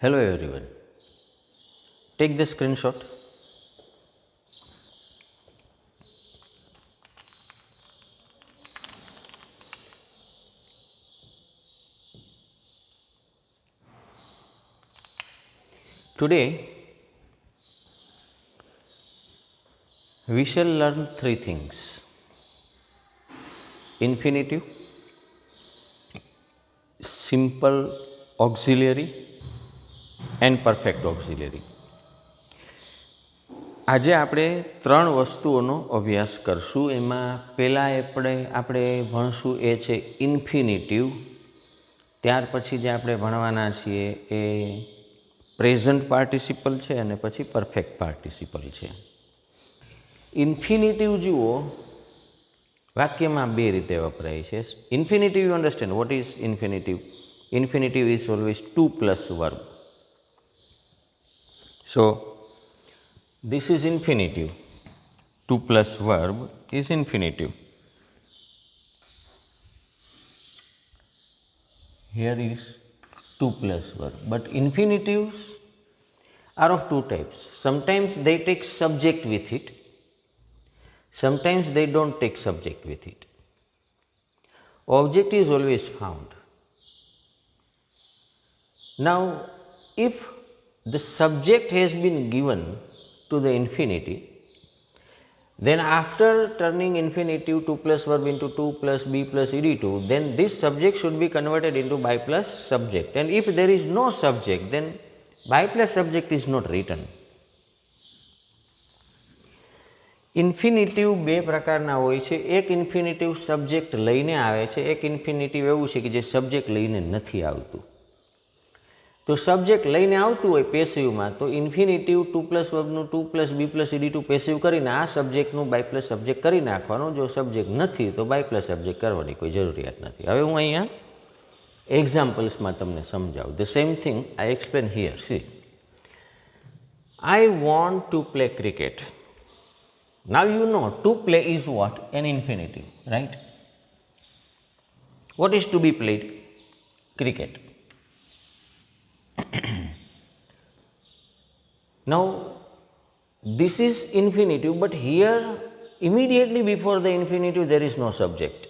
Hello everyone. Take the screenshot. Today we shall learn three things: infinitive, simple auxiliary and perfect auxiliary. આજે આપણે ત્રણ વસ્તુઓનો અભ્યાસ કરશું. એમાં પહેલાં આપણે ભણશું એ છે ઇન્ફિનિટિવ. ત્યાર પછી જે આપણે ભણવાના છીએ એ પ્રેઝન્ટ પાર્ટિસિપલ છે અને પછી પરફેક્ટ પાર્ટિસિપલ છે. ઇન્ફિનિટિવ જુઓ, વાક્યમાં બે રીતે વપરાય છે. Infinitive, you understand what is infinitive? Infinitive is always 2 plus verb. So, this is infinitive. 2 plus verb is infinitive. Here is 2 plus verb. But infinitives are of two types. Sometimes they take subject with it. Sometimes they don't take subject with it. Object is always found. Now, if the subject has been given to the infinitive, then after turning infinitive 2 plus verb into 2 plus be plus ed2, then this subject should be converted into by plus subject. And if there is no subject, then by plus subject is not written. Infinitive બે પ્રકારના હોય છે. એક infinitive subject લઈને આવે છે, એક infinitive એવું છે કે જે સબ્જેક્ટ લઈને નથી આવતું. તો સબ્જેક્ટ લઈને આવતું હોય પેસિવમાં, તો infinitive 2 plus વર્બનું 2 plus B plus ed2 passive કરીને આ સબ્જેક્ટનું બાય પ્લસ સબ્જેક્ટ કરી નાખવાનું. જો સબ્જેક્ટ નથી તો બાય પ્લસ સબ્જેક્ટ કરવાની કોઈ જરૂરિયાત નથી. હવે હું અહીંયા એક્ઝામ્પલ્સમાં તમને સમજાવું. The same thing I explain here. See, I want to play cricket. Now you know to play is what? An infinitive, right? What is to be played? Cricket. Now this is infinitive, but here immediately before the infinitive there is no subject.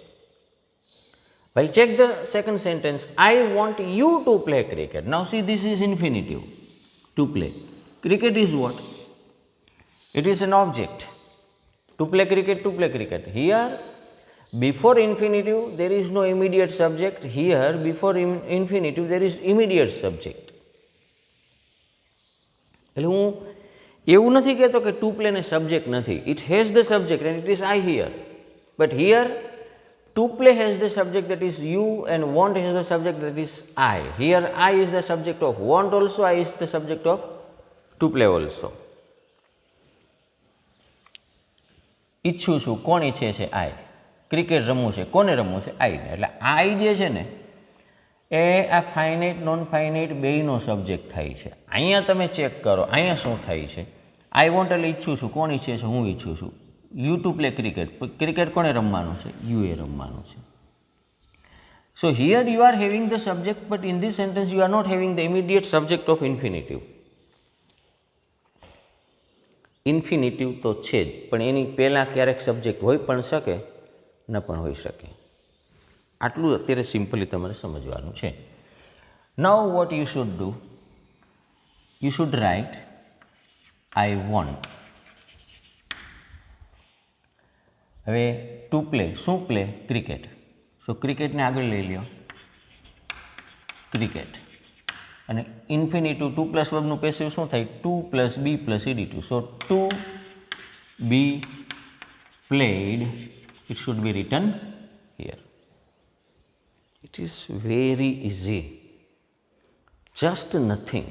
Well, check the second sentence. I want you to play cricket. Now see, this is infinitive, to play. Cricket is what? It is an object. To play cricket, to play cricket. Here, before infinitive, there is no immediate subject. Here, before infinitive, there is immediate subject. એટલે હું એવું નથી કહેતો કે to play ને subject નથી. It has the subject and it is I here. But here to play has the subject that is you and want has the subject that is I. Here I is the subject of want also, I is the subject of to play also. ઈચ્છું છું, કોણ ઈચ્છે છે? આઈ. Cricket રમવું છે, કોને રમવું છે? આઈને. એટલે આઈ જે છે ને એ આ ફાઇનાઇટ નોન ફાઇનાઇટ બેયનો સબ્જેક્ટ થાય છે. અહીંયા તમે ચેક કરો, અહીંયા શું થાય છે? આઈ વોન્ટ એટલે ઈચ્છું છું, કોણ ઈચ્છે છે? હું ઈચ્છું છું. You to play cricket. Cricket કોને રમવાનું છે? યુએ રમવાનું છે. So here you are having the subject, but in this sentence you are not having the immediate subject of infinitive. Infinitive તો છે જ, પણ એની પહેલાં ક્યારેક સબ્જેક્ટ હોઈ પણ શકે, ન પણ હોઈ શકે. આટલું અત્યારે સિમ્પલી તમારે સમજવાનું છે. Now what you should do? You should write I want. હવે ટુ પ્લે, શું પ્લે? ક્રિકેટ. સો ક્રિકેટને આગળ લઈ લ્યો, ક્રિકેટ. અને ઇન્ફિનિટિવ 2 પ્લસ વર્બનું પેસિવ શું થાય? 2 plus B plus ed2. So to be played, it should be written here. It is very easy, just nothing.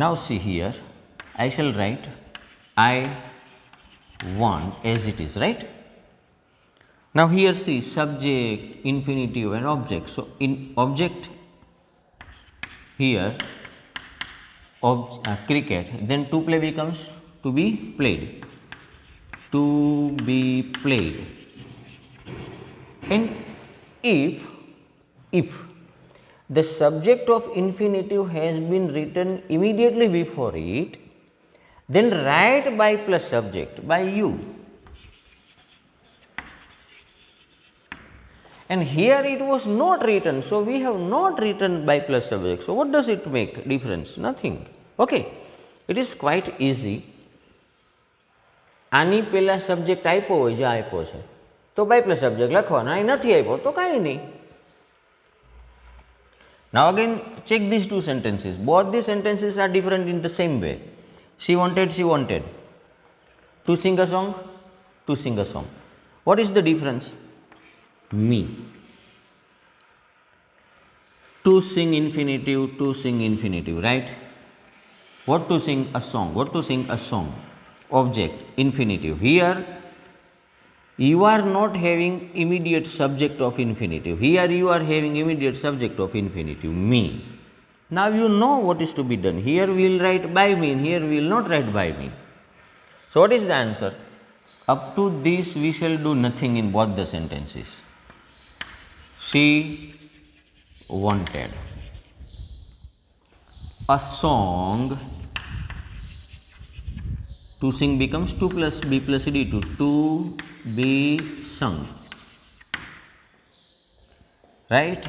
Now see here, I shall write I want as it is, right? Now here see, subject, infinitive and object. So in object here cricket, then to play becomes to be played. To be played. And if the subject of infinitive has been written immediately before it, then write by plus subject, by you. And here it was not written, so we have not written by plus subject. So what does it make difference? Nothing. Okay, it is quite easy. આની પહેલાં subject આપ્યો હોય, જે આપ્યો છે તો by plus subject લખવાનો, અહીં નથી આપ્યો તો કાંઈ નહીં. Now again check these two sentences. Both these sentences are different in the same way. She wanted to sing a song, to sing a song. What is the difference? Me. To sing infinitive, right? What to sing? A song. What to sing? A song. Object, infinitive. Here you are not having immediate subject of infinitive. Here you are having immediate subject of infinitive, me. Now you know what is to be done. Here we will write by me, and here we will not write by me. So what is the answer? Up to this we shall do nothing in both the sentences. She wanted a song. To sing becomes to plus be plus ed to be sung, right?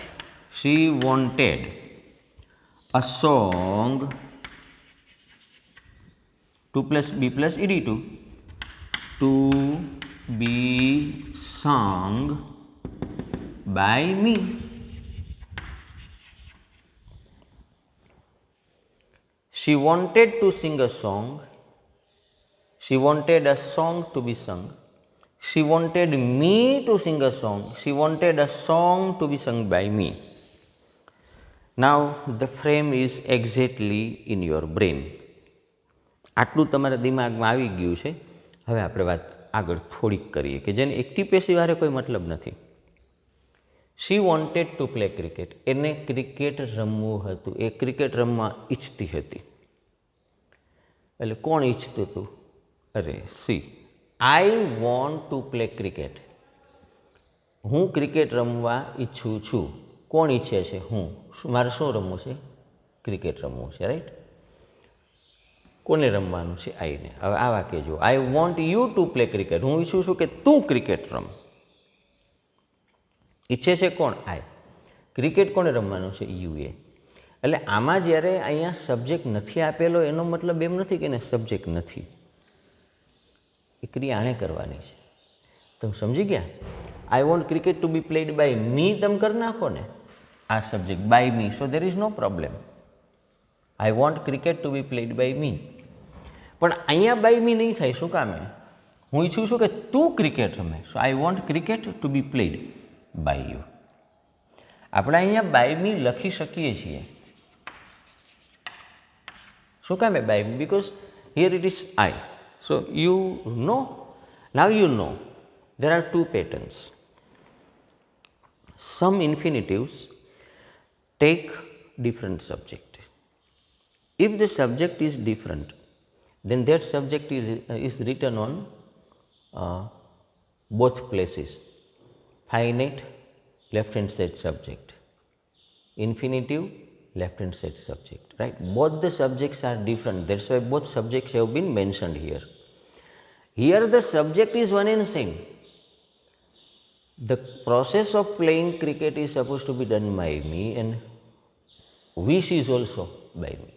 She wanted a song to plus be plus ed to be sung by me. She wanted to sing a song. She wanted a song to be sung. She wanted me to sing a song. She wanted a song to be sung by me. Now the frame is exactly in your brain. આટલું તમારા દિમાગમાં આવી ગયું છે. હવે આપણે વાત આગળ થોડીક કરીએ કે જેને એક્ટિવ પેસિવ હારે કોઈ મતલબ નથી. She wanted to play cricket. એને ક્રિકેટ રમવું હતું. એ ક્રિકેટ રમવા ઈચ્છતી હતી. એટલે કોણ ઈચ્છતું હતું? અરે C, I want to play cricket. હું ક્રિકેટ રમવા ઈચ્છું છું. કોણ ઈચ્છે છે? હું. મારે શું રમવું છે? ક્રિકેટ રમવું છે, રાઈટ? કોને રમવાનું છે? આઈને. હવે આ વાક્ય જો, આઈ want you to play cricket. હું ઈચ્છું છું કે તું ક્રિકેટ રમ. ઈચ્છે છે કોણ? આઈ. ક્રિકેટ કોને રમવાનું છે? યુએ. એટલે આમાં જ્યારે અહીંયા સબ્જેક્ટ નથી આપેલો એનો મતલબ એમ નથી કે એને સબ્જેક્ટ નથી. એ ક્રિયા આણે કરવાની છે. તમે સમજી ગયા? I want cricket to be played by me તમે કરી નાખો ને આ subject by me, so there is no problem. I want cricket to be played by me. પણ અહીંયા બાય મી નહીં થાય. શું કામે? હું ઈચ્છું છું કે તું ક્રિકેટ રમે. So I want cricket to be played by you. આપણે અહીંયા બાય મી લખી શકીએ છીએ. શું કામે by me? Because here it is I. So you know, now you know there are two patterns. Some infinitives take different subject. If the subject is different, then that subject is written on both places. Finite, left hand side subject. Infinitive, left hand side subject, right? Both the subjects are different. That's why both subjects have been mentioned here. Here the subject is one and same. The process of playing cricket is supposed to be done by me, and wish is also by me.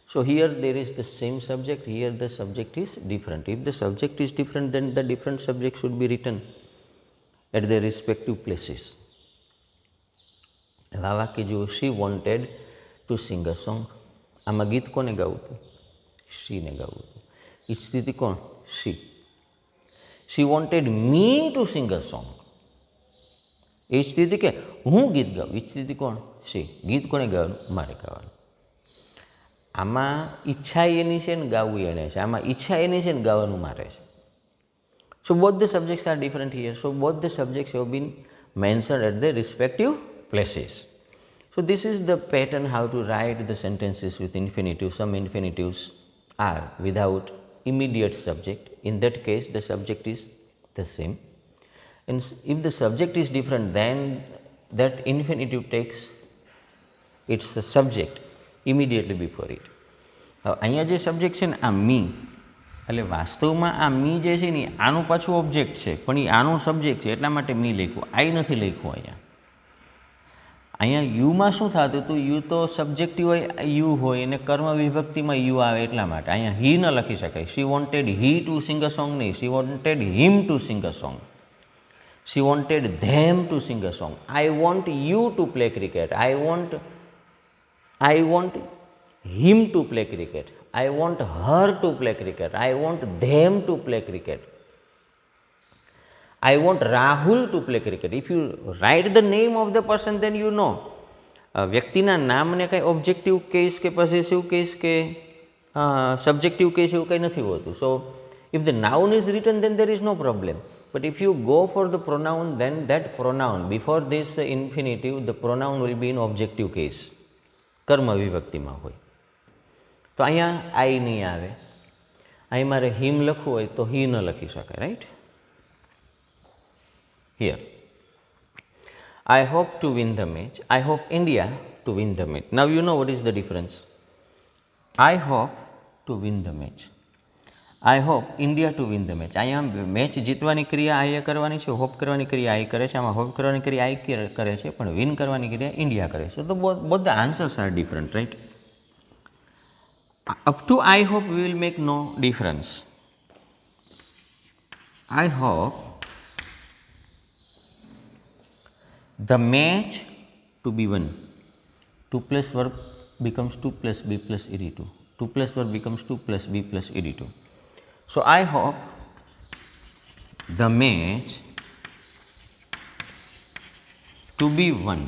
So here there is the same subject, here the subject is different. If the subject is different, then the different subject should be written at their respective places. આ વાક્ય જુઓ, she wanted to sing a song. આમાં ગીત કોને ગાવું હતું? શીને ગાવું હતું. ઈચ્છતી હતી કોણ? She. She wanted me to sing a song. ઈચ્છતી હતી કે હું ગીત ગાઉં. ઈચ્છતી હતી કોણ? શી. ગીત કોને ગાવાનું? મારે ગાવાનું. આમાં ઈચ્છા એની છે ને ગાવું એણે છે. આમાં ઈચ્છા એની છે ને ગાવાનું મારે છે. So both the subjects are different here. So both the subjects have been mentioned at their respective places. So this is the pattern how to write the sentences with infinitive. Some infinitives are without immediate subject. In that case the subject is the same. And if the subject is different, then that infinitive takes It's the subject immediately before it. હવે અહીંયા જે subject છે ને આ મી, એટલે વાસ્તવમાં આ મી જે છે ને આનું પાછું ઓબ્જેક્ટ છે, પણ એ આનું સબ્જેક્ટ છે એટલા માટે મી લખ્યું, આઈ નથી લખ્યું અહીંયા. અહીંયા યુમાં શું થતું હતું, યુ તો સબ્જેક્ટિવ હોય, યુ હોય અને કર્મ વિભક્તિમાં યુ આવે એટલા માટે અહીંયા હી ન લખી શકાય. She wanted he to sing a song નહીં, she wanted him to sing a song, she wanted them to sing a song. I want you to play cricket, I want him to play cricket, I want her to play cricket, I want them to play cricket, I want Rahul to play cricket. If you write the name of the person, then you know. વ્યક્તિના નામને કંઈ objective case કે possessive case કે subjective case એવું કંઈ નથી હોતું. So if the noun is written, then there is no problem. But if you go for the pronoun, then that pronoun before this infinitive, the pronoun will be in objective case, કર્મ વિભક્તિમાં હોય. તો અહીંયા આઈ નહીં આવે. અહીં મારે હિમ લખવું હોય તો હી ન લખી શકાય, right? Here I hope to win the match, I hope India to win the match. Now you know what is the difference. I hope to win the match, I hope India to win the match. અહીંયા match જીતવાની ક્રિયા આઈએ કરવાની છે, hope કરવાની ક્રિયા આઈ કરે છે. આમાં હોપ કરવાની ક્રિયા આઈ કરે છે, પણ વિન કરવાની ક્રિયા ઇન્ડિયા કરે છે. તો both the answers are different, right? Up to I hope we will make no difference. I hope the match to be won. 2 plus verb becomes 2 plus b plus ed2. 2 plus verb becomes 2 plus b plus ed2. So I hope the match to be won.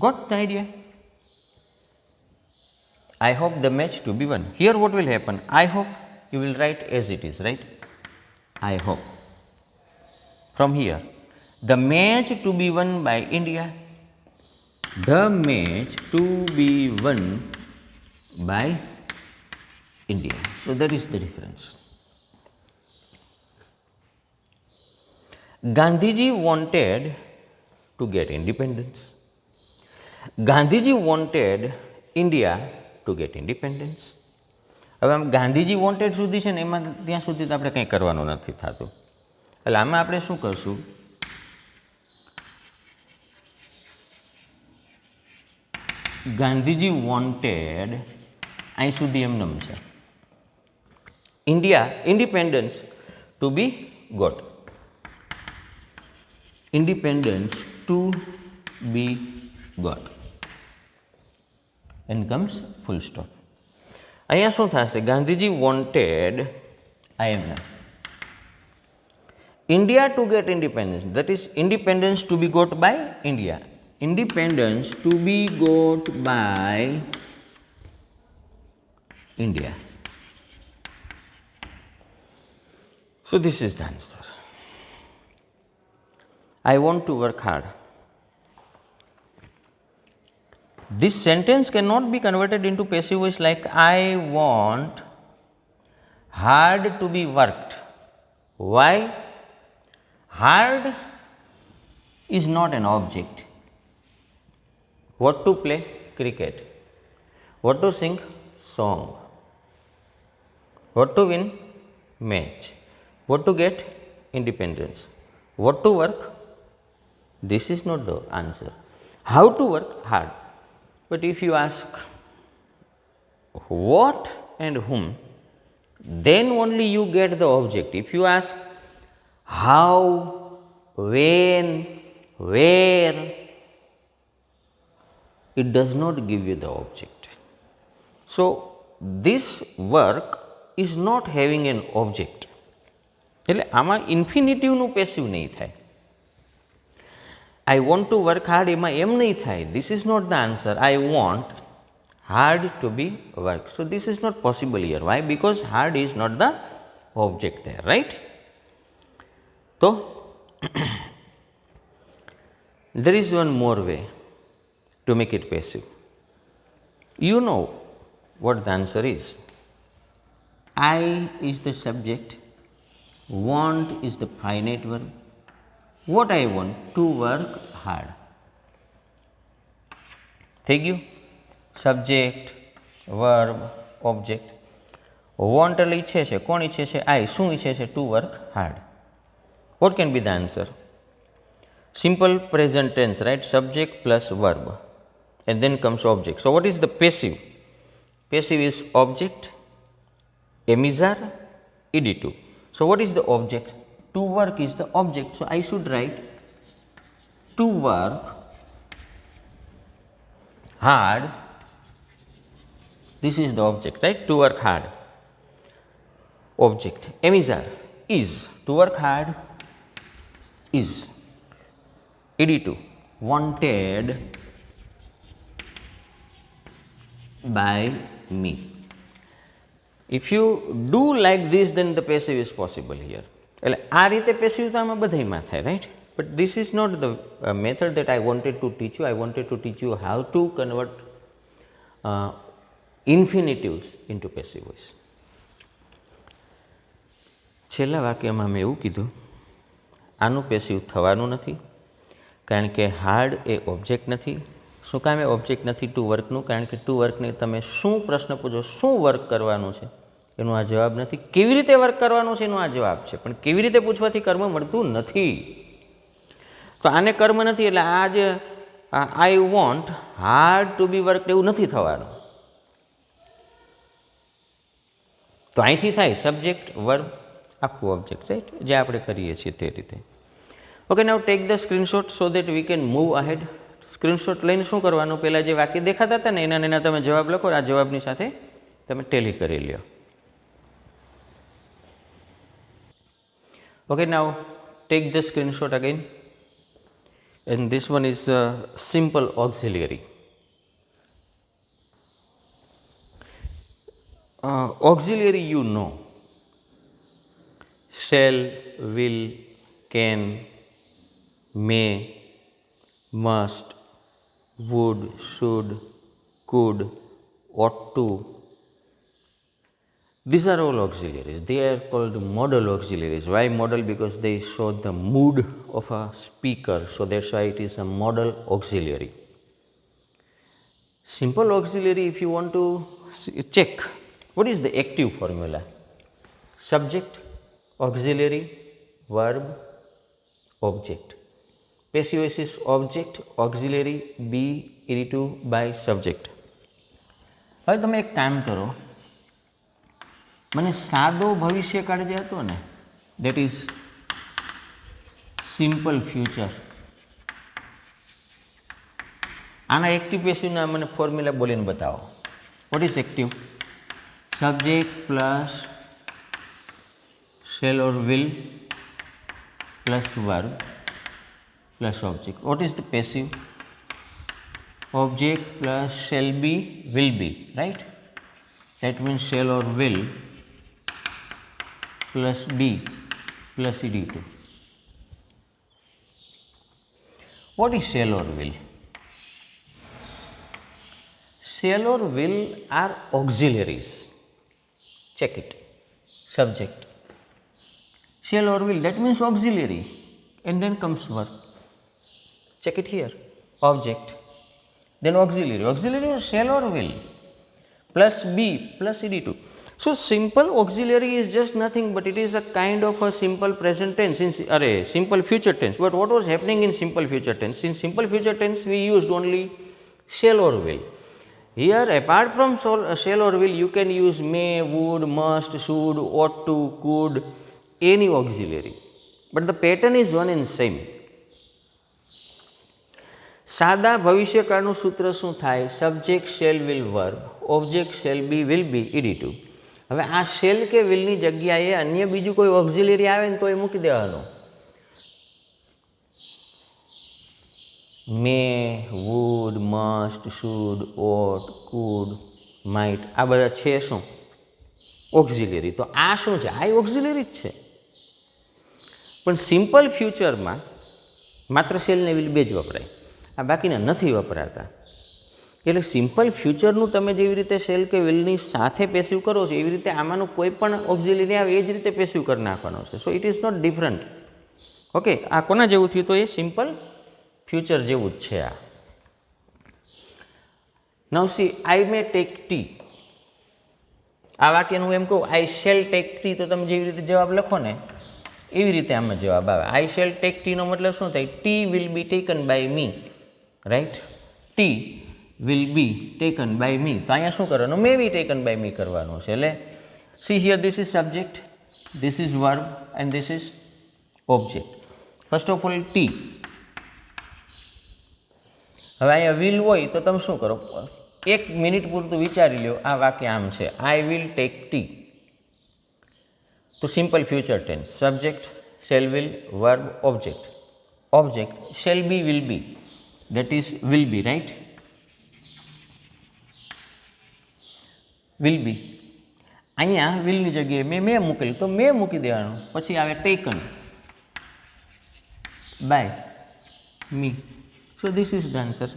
Got the idea? I hope the match to be won. Here what will happen? I hope you will write as it is, right? I hope. From here, the match to be won by India. The match to be won by India. So that is the difference. Gandhiji wanted to get independence. Gandhiji wanted India to get independence. હવે આમ Gandhiji wanted સુધી છે ને એમાં ત્યાં સુધી તો આપણે કંઈ કરવાનું નથી થતું. એટલે આમાં આપણે શું કરશું, ગાંધીજી વોન્ટેડ અહીં સુધી એમનેમ છે, India independence to be got, independence to be got, and comes full stop. અહીંયા શું થશે, ગાંધીજી વોન્ટેડ આઈએમના India to get independence, that is independence to be got by India, independence to be got by India. So this is the answer. I want to work hard. This sentence cannot be converted into passive voice like I want hard to be worked. Why? Hard is not an object. What to play? Cricket. What to sing? Song. What to win? Match. What to get? Independence. What to work? This is not the answer. How to work? Hard. But if you ask what and whom, then only you get the object. If you ask how, when, where, it does not give you the object. So this work is not having an object. એટલે આમાં ઇન્ફિનિટિવનું passive નહીં થાય. I want to work hard એમાં એમ નહીં થાય. This is not the answer. I want hard to be worked. So this is not possible here. Why? Because hard is not the object there, right? So there is one more way to make it passive. You know what the answer is. I is the subject, want is the finite verb. What I want? To work hard. થઈ ગયું. Subject, verb, object. Want એટલે ઈચ્છે છે. કોણ ઈચ્છે છે? આઈ. શું ઈચ્છે છે? To work hard. What can be the answer? Simple present tense, right? Subject plus verb, and then comes object. So, what is the passive? Passive is object, emissary, ed2. So, what is the object? To work is the object. So, I should write to work hard. This is the object, right? To work hard. Object, emissary is. To work hard is. ed2, wanted by me. If you do like this, then the passive is possible here. એટલે આ રીતે passive તો આમાં બધામાં થાય, right? But this is not the method that I wanted to teach you. I wanted to teach you how to convert infinitives into passive voice. છેલ્લા વાક્યમાં મેં એવું કીધું, આનું પેસિવ થવાનું નથી, કારણ કે હાર્ડ એ ઓબ્જેક્ટ નથી. શું કામ એ ઓબ્જેક્ટ નથી ટુ વર્કનું? કારણ કે ટુ વર્કને તમે શું પ્રશ્ન પૂછો, શું વર્ક કરવાનું છે એનો આ જવાબ નથી. કેવી રીતે વર્ક કરવાનું છે એનો આ જવાબ છે. પણ કેવી રીતે પૂછવાથી કર્મ મળતું નથી. તો આને કર્મ નથી, એટલે આ જે I want hard to be work એવું નથી થવાનું. તો અહીંથી થાય સબ્જેક્ટ, વર્બ, આખું ઓબ્જેક્ટ, રાઈટ? જે આપણે કરીએ છીએ તે રીતે. Okay, now take the screenshot so that we can move ahead. Screenshot લઈને શું કરવાનું? પહેલાં જે વાક્ય દેખાતા હતા ને એના તમે જવાબ લખો. આ જવાબની સાથે તમે ટેલી કરી લ્યો. Okay, now take the screenshot again. And this one is simple auxiliary. Auxiliary you know. shall, will, can, may, must, would, should, could, ought to. These are all auxiliaries. They are called modal auxiliaries. Why modal? Because they show the mood of a speaker. So that's why it is a modal auxiliary. Simple auxiliary, if you want to check, what is the active formula? Subject, auxiliary, verb, object. Passive voice is object, auxiliary, be, ed2 by subject. હવે તમે એક કામ કરો, મને સાદો ભવિષ્યકાળ જે હતો ને, દેટ ઇઝ સિમ્પલ ફ્યુચર, આના એક્ટિવ પેસિવના મને ફોર્મ્યુલા બોલીને બતાવો. What is active? Subject plus shall or will plus verb plus object. What is the passive? Object plus shall be, will be, right? That means shall or will plus be plus ed2. What is shall or will? Shall or will are auxiliaries. Check it. Subject, shall or will, that means auxiliary, and then comes verb. Check it here. Object, then auxiliary. Auxiliary is shall or will plus be plus ed2. So simple auxiliary is just nothing but it is a kind of a simple present tense, simple future tense. But what was happening in simple future tense? In simple future tense we used only shall or will. Here, apart from shall or will, you can use may, would, must, should, ought to, could, any auxiliary. But the pattern is one and same. સાદા ભવિષ્યકાળનું સૂત્ર શું થાય? Subject, shall, will, verb, object, shall be, will be, ed2. હવે આ shell કે વિલની જગ્યાએ અન્ય બીજું કોઈ ઓક્ઝિલરી આવે ને તો એ મૂકી દેવાનું. May, would, must, should, ought, could, might, આ બધા છે શું? ઓક્ઝિલરી. તો આ શું છે? આ ઓક્ઝિલરી જ છે. પણ સિમ્પલ ફ્યુચરમાં માત્ર શેલ ને વિલ બે જ વપરાય, આ બાકીના નથી વપરાતા. એટલે સિમ્પલ ફ્યુચરનું તમે જેવી રીતે શેલ કે વિલની સાથે પેસિવ કરો છો એવી રીતે આમાંનું કોઈ પણ ઓક્ઝિલરી આવે એ જ રીતે પેસિવ કરી નાખવાનો છે. So it is not different. Okay, આ કોના જેવું થયું? તો એ સિમ્પલ ફ્યુચર જેવું જ છે. આ now see I may take tea. આ વાક્યનું એમ કહું આઈ શેલ ટેક ટી, તો તમે જેવી રીતે જવાબ લખો ને એવી રીતે આમાં જવાબ આવે. આઈ શેલ ટેક ટીનો મતલબ શું થાય? Tea will be taken by me, right? Tea will be taken by me. તો અહીંયા શું કરવાનું? મે બી ટેકન બાય મી કરવાનું છે. એટલે C here this is subject, this is verb and this is object. First of all T. હવે અહીંયા will હોય તો તમે શું કરો? 1 મિનિટ પૂરતું વિચારી લો. આ વાક્ય આમ છે, આઈ વિલ ટેક ટી. તો simple future tense, subject, shall will, verb, object. Object shall be will be, that is will be, right? Will be. અહીંયા વિલની જગ્યાએ મેં મૂકેલું તો મેં મૂકી દેવાનું. પછી આવે taken by me. So this is the answer.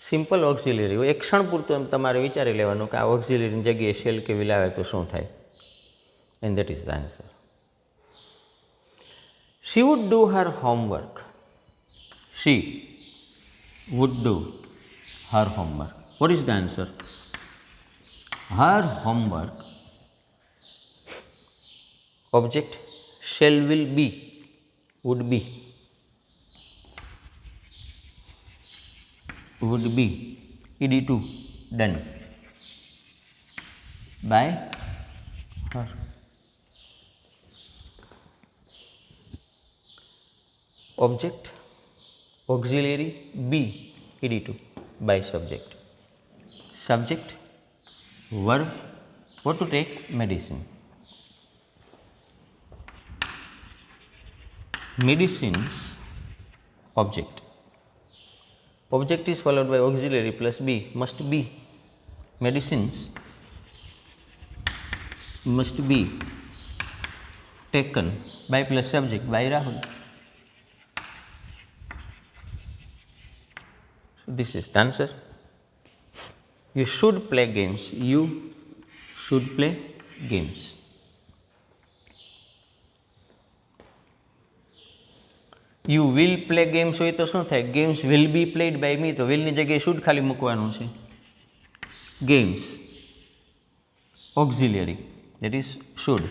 Simple auxiliary. એક ક્ષણ પૂરતું તમારે વિચારી લેવાનું કે આ ઓક્સિલરીની જગ્યાએ શેલ કે વિલ આવે તો શું થાય, and that is the answer. She would do her homework. She would do her homework. What is the answer? Her homework. Object shall will be, would be, would be, ed2 done by her. Object auxiliary be, ed2 by subject. Subject verb what to take? Medicine. Medicines object. Object is followed by auxiliary plus be, must be. Medicines must be taken by plus subject by Rahul. So this is the answer. You should play games. You should play games. You will play games હોય તો શું થાય? Games will be played by me, તો વિલની જગ્યાએ should ખાલી મૂકવાનું છે. Games auxiliary that is should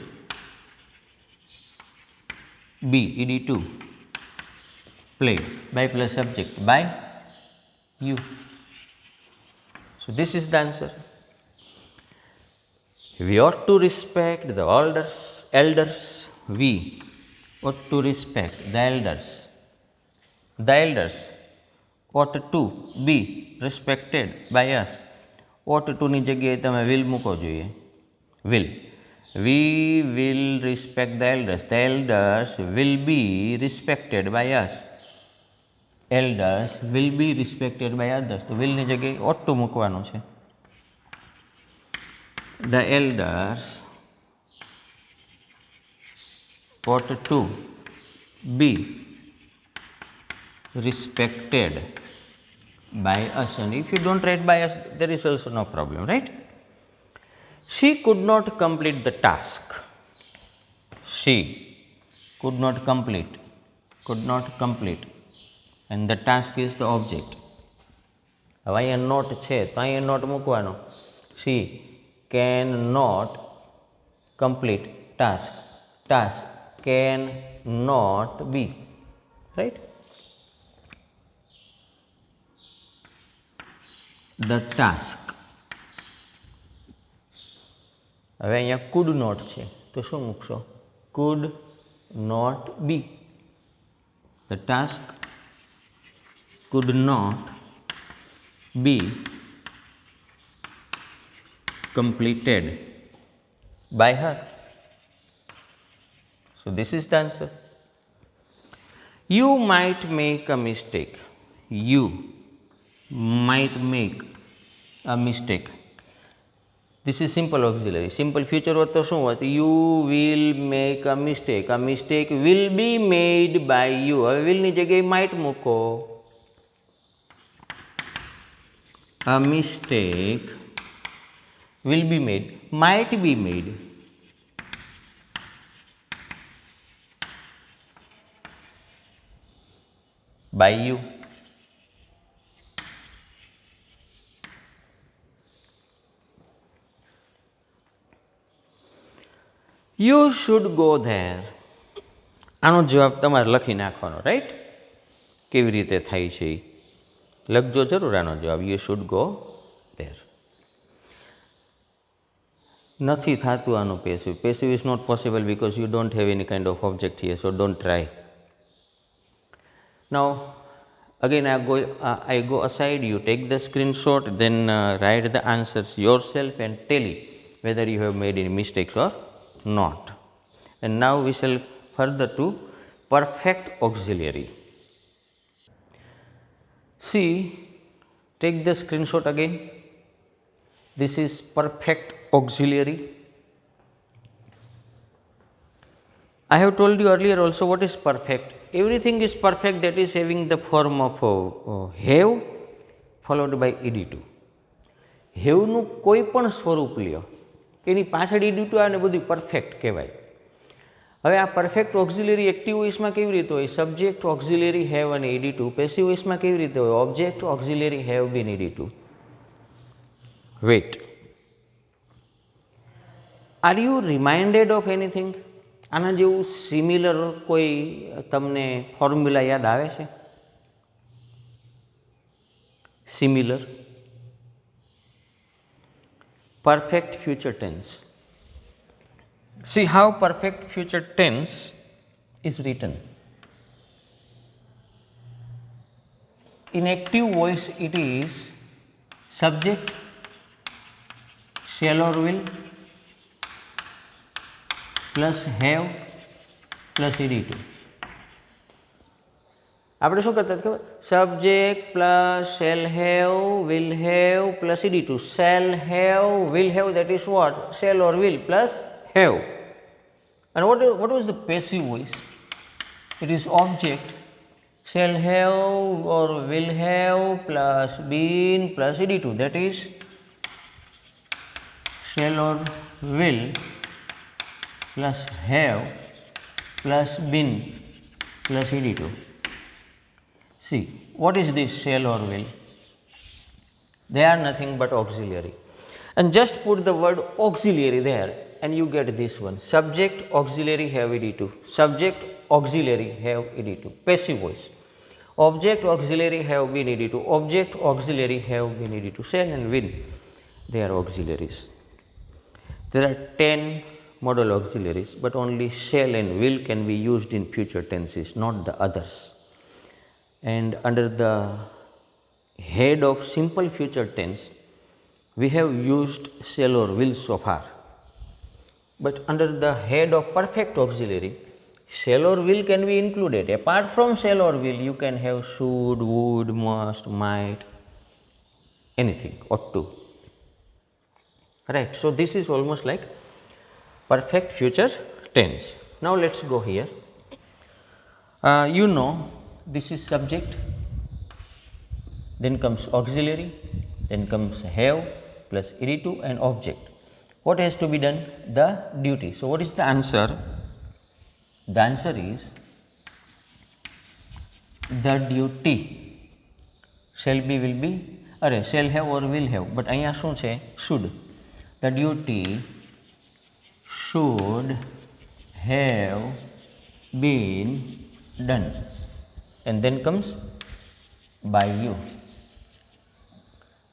be ed2 played by plus subject by you. So this is the answer. We ought to respect the elders. We ought to respect the elders. The elders ought to be respected by us. ought to ની જગ્યાએ તમે will મૂકો જોઈએ. will. We will respect the elders. The elders will be respected by us. Elders will be respected by others. તો will ની જગ્યાએ ought to મૂકવાનું છે. The elders ought to be respected by us, and if you don't write by us there is also no problem, right? She could not complete the task. She could not complete, and the task is the object. હવે અહીંયા not છે તો અહીંયા not મૂકવાનો. She can not complete task. Task can not be, right? The task. હવે અહીંયા could not છે તો શું મૂકશો? could not be. The task could not be completed by her. So this is the answer. You might make a mistake. You might make a mistake. This is simple auxiliary. Simple future હોત તો શું હોત? You will make a mistake. A mistake will be made by you. હવે will ની જગ્યાએ might મૂકો. A mistake will be made, might be made by you. You should go there. આનો જવાબ તમારે લખી નાખવાનો, રાઈટ? કેવી રીતે થાય છે એ લખજો જરૂર આનો જવાબ. You should go there. નથી થતું આનું passive. Passive is not possible because you don't have any kind of object here, so don't try. Now again I go aside, you take the screenshot, then write the answers yourself and tell it whether you have made any mistakes or not. And now we shall further to perfect auxiliary. See, take the screenshot again. This is perfect auxiliary. I have told you earlier also what is perfect. Everything is perfect that is having the form of have followed by ed2. હેવનું કોઈ પણ સ્વરૂપ લ્યો, એની પાછળ ed2 આવે ને બધું perfect કહેવાય. હવે આ પરફેક્ટ ઓક્ઝિલરી એક્ટિવ વોઇસમાં કેવી રીતે હોય? સબ્જેક્ટ ઓક્ઝિલરી હેવ અને ed2. પેસિવ વોઇસમાં કેવી રીતે હોય? Object auxiliary have been ed2. Wait, are you reminded of anything? આના જેવું સિમિલર કોઈ તમને ફોર્મ્યુલા યાદ આવે છે? Similar perfect future tense. See how perfect future tense is written. In active voice it is subject shall or will plus have plus ed2. આપણે શું કરતા ખબર? Subject plus shall have, will have plus ed2. Shall have, will have, that is what? Shall or will plus have. And what was the passive voice? It is object shall have or will have plus been plus ed2, that is shall or will plus have plus been plus ed2. See, what is this shall or will? They are nothing but auxiliary. And just put the word auxiliary there and you get this one. Subject auxiliary have ed2. Subject auxiliary have ed2. Passive voice. Object auxiliary have been ed2. Object auxiliary have been ed2. Shall and will, they are auxiliaries. There are 10 modal auxiliaries, but only shall and will can be used in future tenses, not the others. And under the head of simple future tense, we have used shall or will so far. But under the head of perfect auxiliary, shall or will can be included. Apart from shall or will, you can have should, would, must, might, anything, ought to. Right. So this is almost like perfect future tense. Now let's go here. You know, this is subject, then comes auxiliary, then comes have plus ed2 and object. What has to be done? The duty. So what is the answer? The answer is the duty. Shall be, will be, shall have or will have, but અહીંયા શું છે? Should. The duty should have been done. And then comes by you.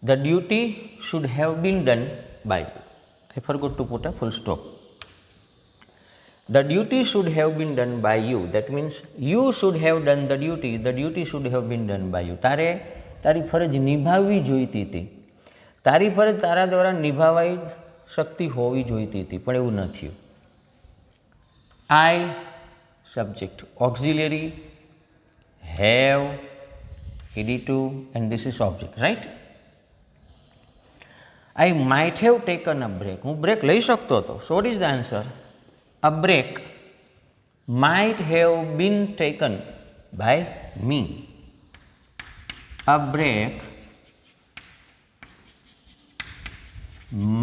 The duty should have been done by you. I forgot to put a full stop. The duty should have been done by you. That means you should have done the duty. The duty should have been done by you. તારી ફરજ નિભાવવી જોઈતી હતી. તારી ફરજ તારા દ્વારા નિભાવાઈ શકતી હોવી જોઈતી હતી, પણ એવું ન થયું. I, subject, auxiliary, have, ed2, and this is object, right? I might have taken a break. હું બ્રેક લઈ શકતો હતો. So what is the answer? A break might have been taken by me. A break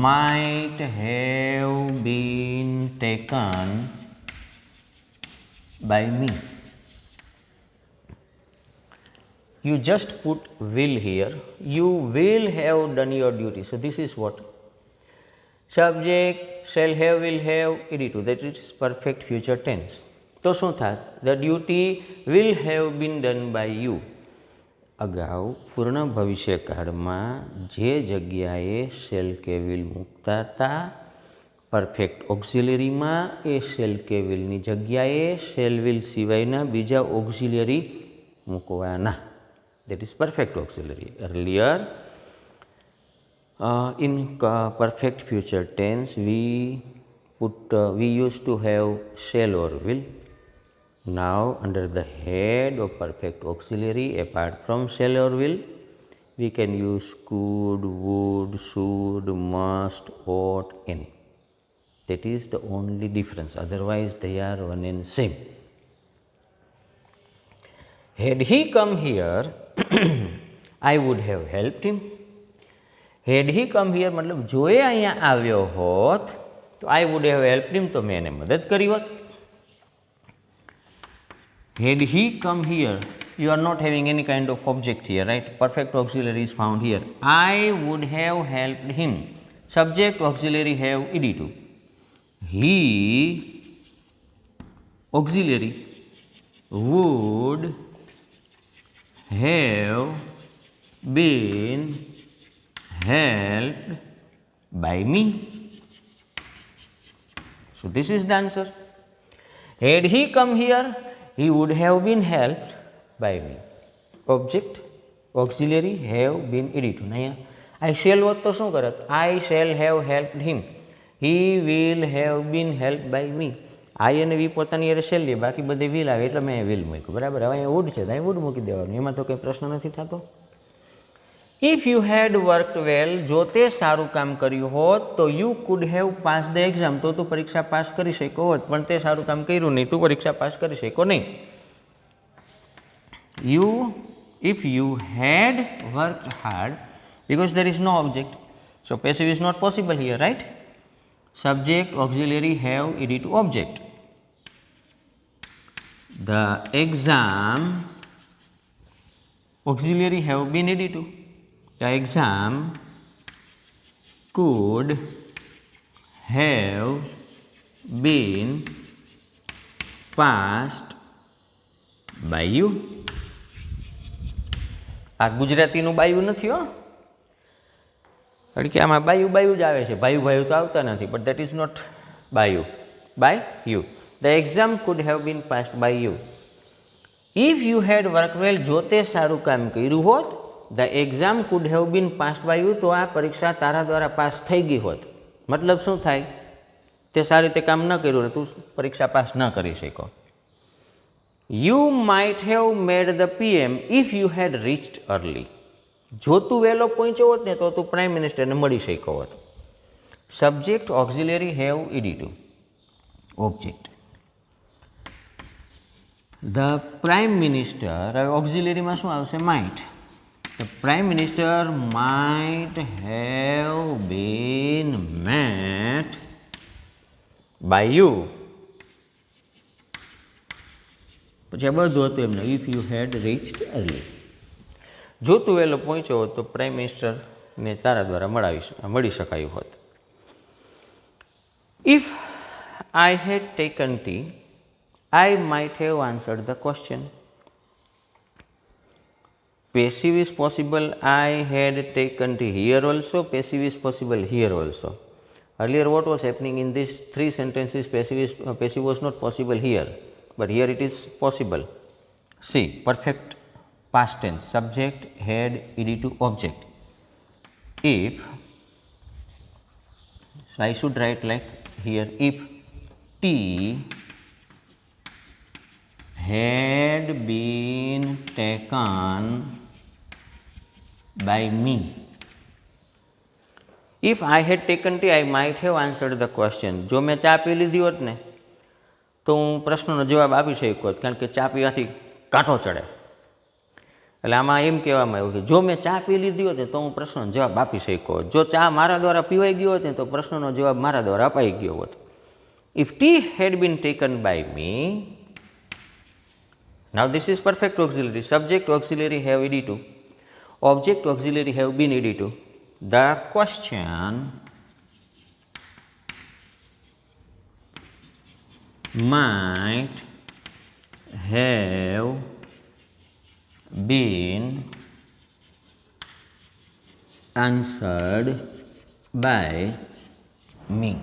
might have been taken by me. You just put will here. You will have done your duty. So this is what? Subject shall have will have ED2 that is perfect future tense. તો શું થાય? The duty will have been done by you. અગાઉ પૂર્ણ ભવિષ્યકાળમાં જે જગ્યાએ shell કે will મૂકતા હતા પરફેક્ટ ઓક્સિલરીમાં એ શેલ કે વિલની જગ્યાએ શેલ વિલ સિવાયના બીજા ઓક્સિલરી મૂકવાના. That is perfect auxiliary. Earlier in perfect future tense we used to have shall or will. Now under the head of perfect auxiliary, apart from shall or will, we can use could, would, should, must, ought, any. That is the only difference, otherwise they are one and same. Had he come here I would have helped him. Had he come here मतलब જો એ અહીંયા આવ્યો હોત તો I would have helped him, તો મેં એને મદદ કરી હોત. Had he come here, you are not having any kind of object here, right? Perfect auxiliary is found here. I would have helped him. Subject auxiliary have ED2. He auxiliary would have been helped by me. So this is the answer. Had he come here, he would have been helped by me. Object auxiliary have been ED2. અહીંયા I shall હોત તો શું કરત? I shall have helped him. He will have been helped by me. I અને વી પોતાની યારે shell લે, બાકી બધે will આવે એટલે મેં will મૂક્યું. બરાબર. હવે અહીંયા would છે તો અહીં would મૂકી દેવાનું. એમાં તો કંઈ પ્રશ્ન નથી થતો. If you had worked well, જો તે સારું કામ કર્યું હોત તો you could have passed the exam. તો તું પરીક્ષા પાસ કરી શકો હોત, પણ તે સારું કામ કર્યું નહીં, તું પરીક્ષા પાસ કરી શકો નહીં. If you had worked hard, because there is no object, so passive is not possible here, right? Subject auxiliary have ED2 object. The exam auxiliary have been ED2. The exam could have been passed by you. આ ગુજરાતીનું બાયું નથી હો, કારણ કે આમાં બાયું બાયું જ આવે છે, ભાયું ભાયું તો આવતા નથી. બટ દેટ ઇઝ નોટ બાયું, by you. The exam could have been passed by you. If you had work well, જો તે સારું કામ કર્યું હોત, the exam could have been passed by you, તો આ પરીક્ષા તારા દ્વારા પાસ થઈ ગઈ હોત. મતલબ શું થાય? તે સારી રીતે કામ ન કર્યું ને તું પરીક્ષા પાસ ન કરી શકો. You might have made the PM if you had reached early. જો તું વહેલો પહોંચ્યો હોત ને તો તું પ્રાઇમ મિનિસ્ટરને મળી શક્યો હોત. Subject auxiliary have ED2 object. The prime minister, હવે ઓક્ઝિલરીમાં શું આવશે? Might. The prime minister might have been met by you. પછી આ બધું હતું એમને. If you had reached early. જો તું વહેલો પહોંચ્યો હોત તો પ્રાઇમ મિનિસ્ટરને તારા દ્વારા મળી શકાયું હોત. If I head taken T, I might have answered the question. Passive is possible. I head taken T here also. Passive is possible here also. Earlier what was happening in these three sentences? Passive was not possible here, but here it is possible. See, perfect past tense, subject had ED2 object. If, so I should write like here, if T had been taken by me. If I had taken tea, I might have answered the question. જો મેં ચા પી લીધી હોત ને તો હું પ્રશ્નનો જવાબ આપી શક્યો હોત, કારણ કે ચા પીવાથી કાંઠો ચડે. એટલે આમાં એમ કહેવામાં આવ્યું કે જો મેં ચા પી લીધી હોત ને તો હું પ્રશ્નનો જવાબ આપી શક્યો હોત. જો ચા મારા દ્વારા પીવાઈ ગયો હોત ને તો પ્રશ્નનો જવાબ મારા દ્વારા અપાઈ ગયો હોત. If tea had been taken by me, now this is perfect auxiliary. Subject auxiliary have ED2. Object auxiliary have been ED2. The question might have been answered by me.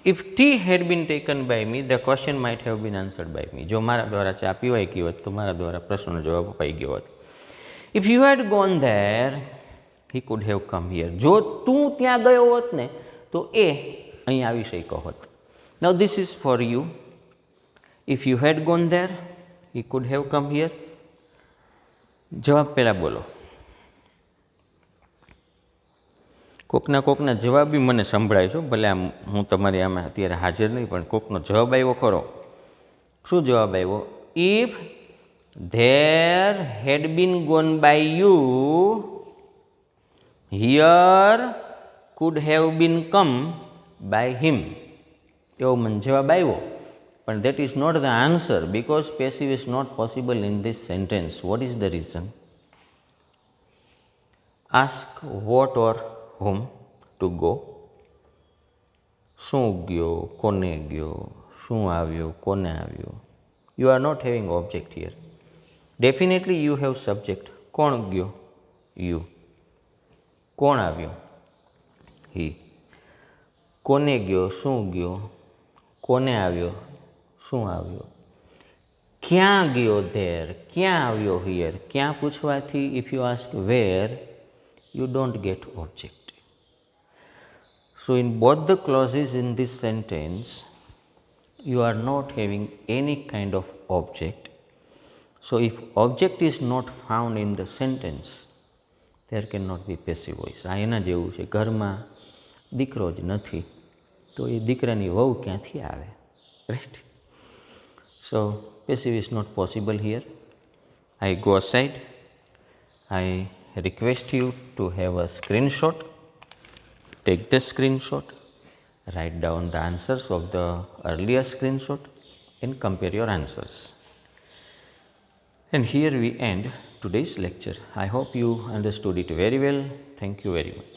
If tea had been taken by me, the question might have been answered by me. જો મારા દ્વારા ચા પીવાઈ ગઈ હોત તો મારા દ્વારા પ્રશ્નનો જવાબ અપાઈ ગયો હોત. If you had gone there, he could have come here. જો તું ત્યાં ગયો હોત ને તો એ અહીં આવી શક્યો હોત. Now this is for you. If you had gone there, he could have come here. જવાબ પહેલાં બોલો. કોકના જવાબ બી મને સંભળાય છે, ભલે આમ હું તમારી આમાં અત્યારે હાજર નહીં, પણ કોકનો જવાબ આવ્યો ખરો. શું જવાબ આવ્યો? If there had been gone by you, here could have been come by him. એવો મને જવાબ આવ્યો, પણ that is not the answer because passive is not possible in this sentence. What is the reason? Ask what or whom to go. શું ગયો, કોને ગયો, શું આવ્યો, કોને આવ્યો. You are not having object here. Definitely you have subject. કોણ ગયો? You. કોણ આવ્યો? He. કોને ગયો, શું ગયો, કોને આવ્યો, શું આવ્યો. ક્યાં ગયો? there. ક્યાં આવ્યો? here. ક્યાં પૂછવાથી if you ask where, you don't get object. So in both the clauses in this sentence, you are not having any kind of object. So if object is not found in the sentence, there cannot be passive voice. આ એના જેવું છે, ઘરમાં દીકરો જ નથી તો એ દીકરાની વહુ ક્યાંથી આવે, right? So passive is not possible here. I go aside. I request you to have a screenshot. Take the screenshot, write down the answers of the earlier screenshot and compare your answers. And here we end today's lecture. I hope you understood it very well. Thank you very much.